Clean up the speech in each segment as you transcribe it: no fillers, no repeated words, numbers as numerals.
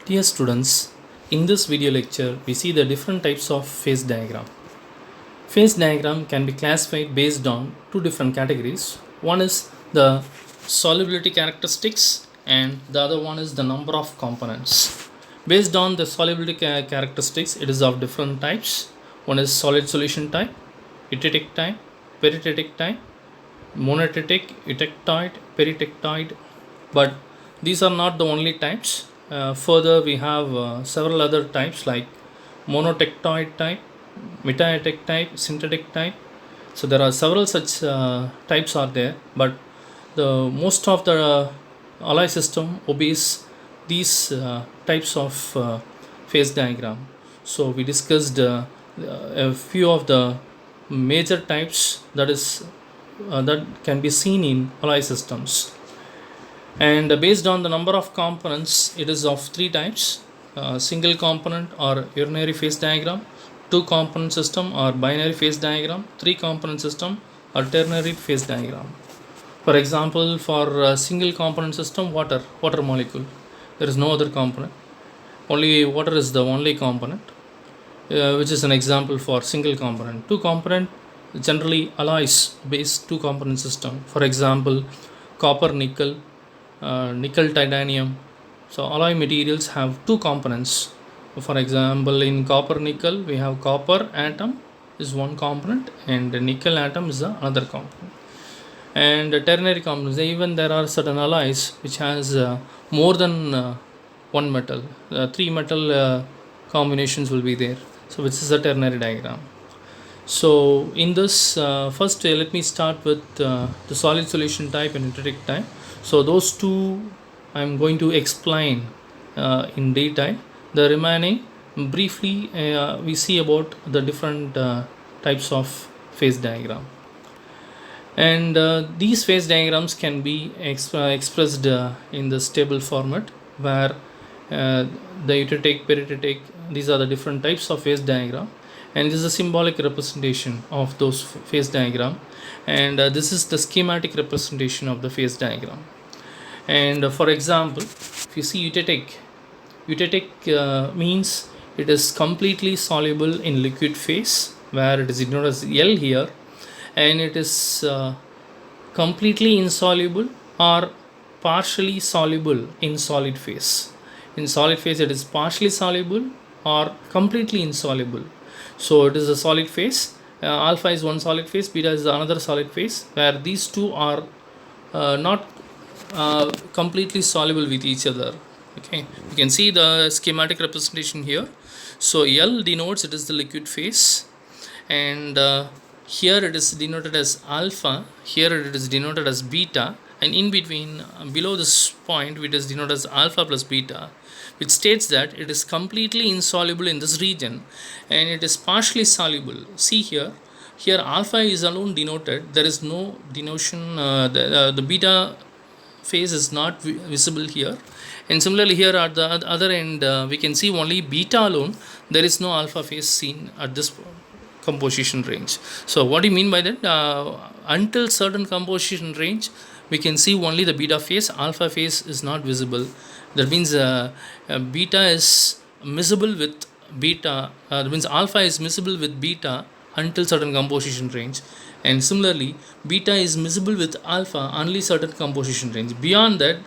Dear students, in this video lecture, we see the different types of phase diagram. Phase diagram can be classified based on two different categories. One is the solubility characteristics and the other one is the number of components. Based on the solubility characteristics, it is of different types. One is solid solution type, eutectic type, peritetic type, monotetic, eutectoid, peritectoid, but these are not the only types. Further, we have several other types like monotectoid type, metaetic type, synthetic type. So there are several such types are there, but the most of the alloy system obeys these types of phase diagram. So we discussed a few of the major types that can be seen in alloy systems. And based on the number of components, it is of three types: single component or urinary phase diagram, two component system or binary phase diagram, three component system or ternary phase diagram. For example, for a single component system, water molecule, there is no other component, only water is the only component, which is an example for single component. Two component, generally alloys based two component system. For example, copper nickel, nickel titanium. So alloy materials have two components. For example, in copper nickel we have copper atom is one component and the nickel atom is the another component. And ternary components, even there are certain alloys which has more than one metal, three metal combinations will be there, so which is a ternary diagram. So in this first let me start with the solid solution type and eutectic type. So those two I'm going to explain in detail. The remaining briefly we see about the different types of phase diagram. And these phase diagrams can be expressed in the stable format, where the eutectic, peritetic, these are the different types of phase diagram, and this is a symbolic representation of those phase diagram, and this is the schematic representation of the phase diagram. And for example, if you see eutectic means it is completely soluble in liquid phase, where it is denoted as L here, and it is completely insoluble or partially soluble in solid phase. In solid phase it is partially soluble or completely insoluble. So it is a solid phase. Alpha is one solid phase, beta is another solid phase, where these two are not completely soluble with each other. Okay, you can see the schematic representation here. So L denotes it is the liquid phase, and here it is denoted as alpha, here it is denoted as beta, and in between below this point it is denoted as alpha plus beta, which states that it is completely insoluble in this region and it is partially soluble. See here alpha is alone denoted, there is no denotion, the beta phase is not visible here, and similarly here at the other end we can see only beta alone, there is no alpha phase seen at this composition range. So what do you mean by that? Until certain composition range we can see only the beta phase, alpha phase is not visible. That means beta is miscible with beta, that means alpha is miscible with beta until certain composition range, and similarly beta is miscible with alpha only certain composition range. Beyond that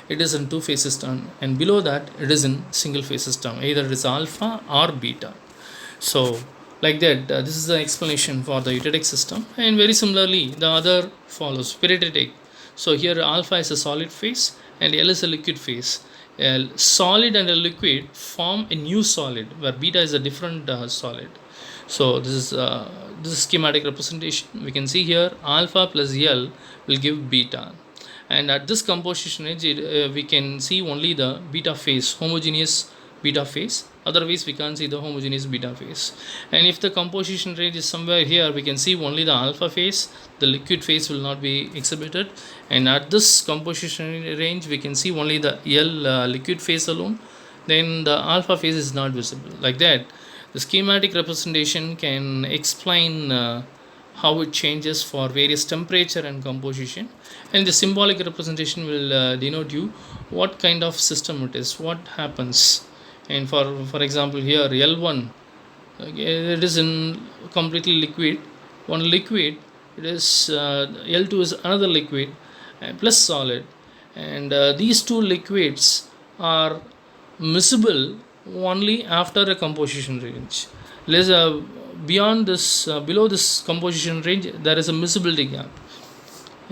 it is in two phase system, and below that it is in single phase system, either it is alpha or beta. So like that, this is the explanation for the eutectic system, and very similarly the other follows peritetic. So here alpha is a solid phase and L is a liquid phase. Solid and a liquid form a new solid, where beta is a different solid. So this is schematic representation. We can see here alpha plus L will give beta, and at this composition range we can see only the beta phase, homogeneous beta phase, otherwise we can't see the homogeneous beta phase. And if the composition range is somewhere here, we can see only the alpha phase, the liquid phase will not be exhibited, and at this composition range we can see only the L liquid phase alone, then the alpha phase is not visible. Like that, the schematic representation can explain how it changes for various temperature and composition, and the symbolic representation will denote you what kind of system it is, what happens. And for example, here L1, okay, it is in completely liquid, one liquid. It is L2 is another liquid plus solid, and these two liquids are miscible only after a composition range. Less beyond this, below this composition range, there is a miscibility gap.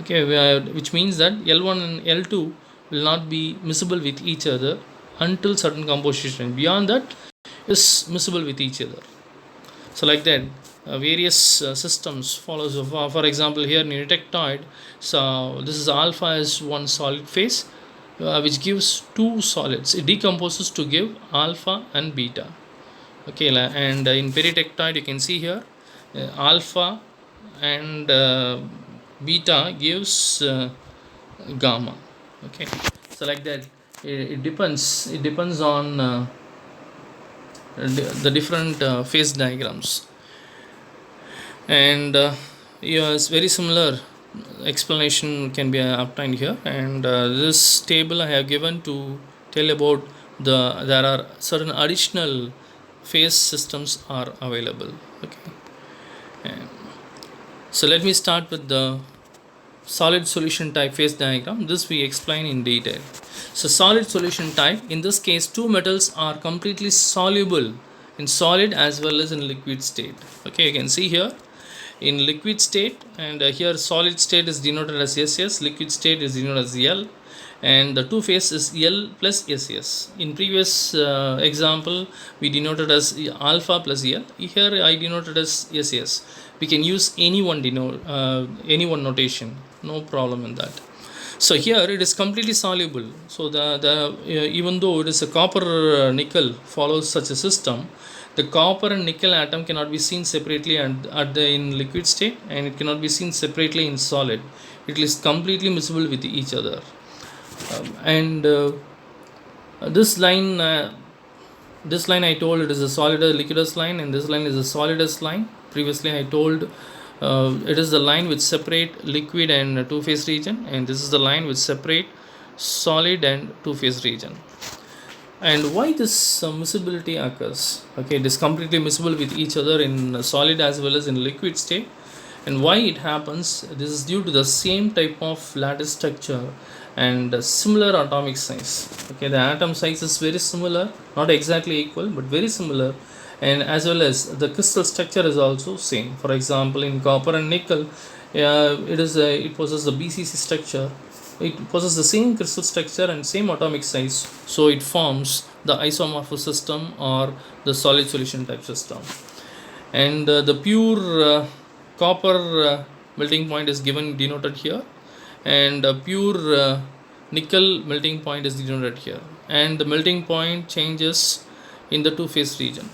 Okay, which means that L1 and L2 will not be miscible with each other until certain composition. Beyond that, is miscible with each other. So like that, various systems follow. So for example, here in eutectoid, so this is alpha is one solid phase, which gives two solids. It decomposes to give alpha and beta. Okay, and in peritectoid you can see here alpha and beta gives gamma. Okay, so like that, it depends on the different phase diagrams. And yes, very similar explanation can be obtained here. And this table I have given to tell about there are certain additional phase systems are available. Okay, and so let me start with the solid solution type phase diagram. This we explain in detail. So solid solution type, in this case two metals are completely soluble in solid as well as in liquid state. Okay, you can see here in liquid state, and here solid state is denoted as SS, liquid state is denoted as L, and the two phase is L plus SS. In previous example we denoted as alpha plus L. Here I denoted as SS. We can use any one notation, no problem in that. So here it is completely soluble. So the even though it is a copper nickel follows such a system, the copper and nickel atom cannot be seen separately and in liquid state, and it cannot be seen separately in solid. It is completely miscible with each other. And this line I told it is a solid liquidous line, and this line is a solidus line. Previously I told it is the line which separate liquid and two phase region, and this is the line which separate solid and two phase region. And why this miscibility occurs? Okay, it is completely miscible with each other in solid as well as in liquid state. And why it happens? This is due to the same type of lattice structure and similar atomic size. Okay, the atom size is very similar, not exactly equal but very similar, and as well as the crystal structure is also same. For example, in copper and nickel, it possesses the BCC structure. It possesses the same crystal structure and same atomic size, so it forms the isomorphous system or the solid solution type system. And the pure copper melting point is given denoted here, and pure nickel melting point is denoted here, and the melting point changes in the two phase region.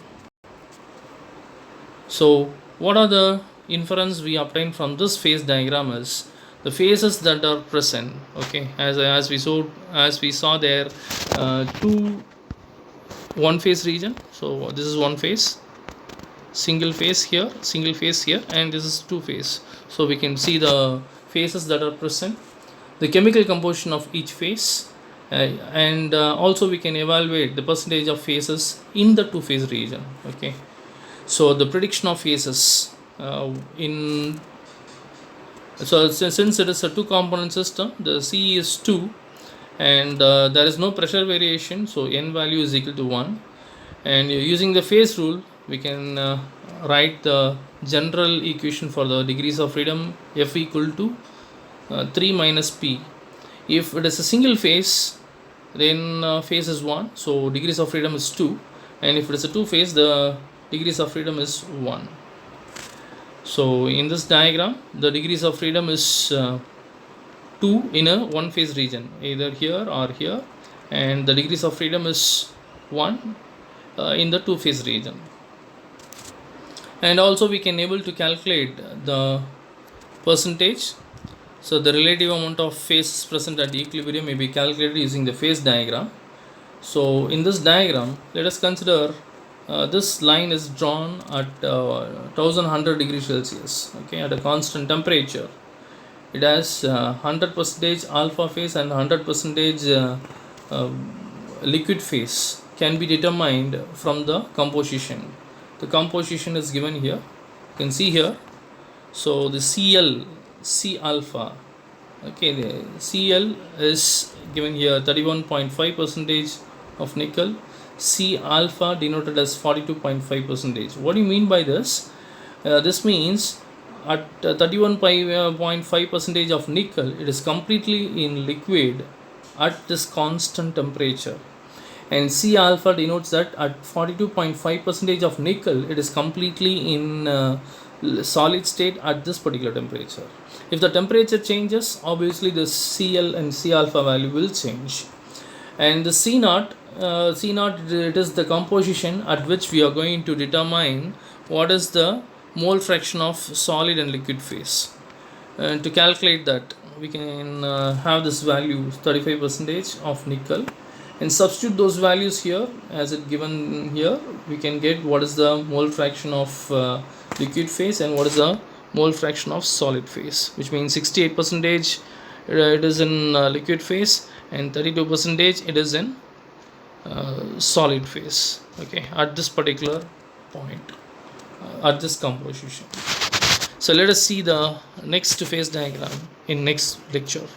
So what are the inference we obtain from this phase diagram is the phases that are present. Okay, as we saw there, one phase region. So this is one phase, single phase here, and this is two phase. So we can see the phases that are present, the chemical composition of each phase, and also we can evaluate the percentage of phases in the two phase region. Okay, so the prediction of phases since it is a two component system, the C is 2, and there is no pressure variation, so n value is equal to 1, and using the phase rule we can write the general equation for the degrees of freedom, F equal to 3 minus P. If it is a single phase, then phase is 1, so degrees of freedom is 2, and if it is a two phase, the degrees of freedom is 1. So in this diagram, the degrees of freedom is 2 in a one phase region, either here or here, and the degrees of freedom is 1 in the two phase region. And also we can able to calculate the percentage. So the relative amount of phases present at equilibrium may be calculated using the phase diagram. So in this diagram, let us consider This line is drawn at 1100 degrees Celsius, okay, at a constant temperature. It has 100% alpha phase and 100% uh, liquid phase can be determined from the composition. The composition is given here. You can see here. So the C alpha, okay, the Cl is given here 31.5% of nickel. C alpha denoted as 42.5%. What do you mean by this? This means at 31.5% of nickel, it is completely in liquid at this constant temperature. And C alpha denotes that at 42.5% of nickel, it is completely in solid state at this particular temperature. If the temperature changes, obviously the Cl and C alpha value will change. And the C naught, it is the composition at which we are going to determine what is the mole fraction of solid and liquid phase. And to calculate that, we can have this value 35% of nickel and substitute those values here as it given here. We can get what is the mole fraction of liquid phase and what is the mole fraction of solid phase, which means 68% it is in liquid phase and 32% it is in solid phase, okay, at this particular point, at this composition. So let us see the next phase diagram in next lecture.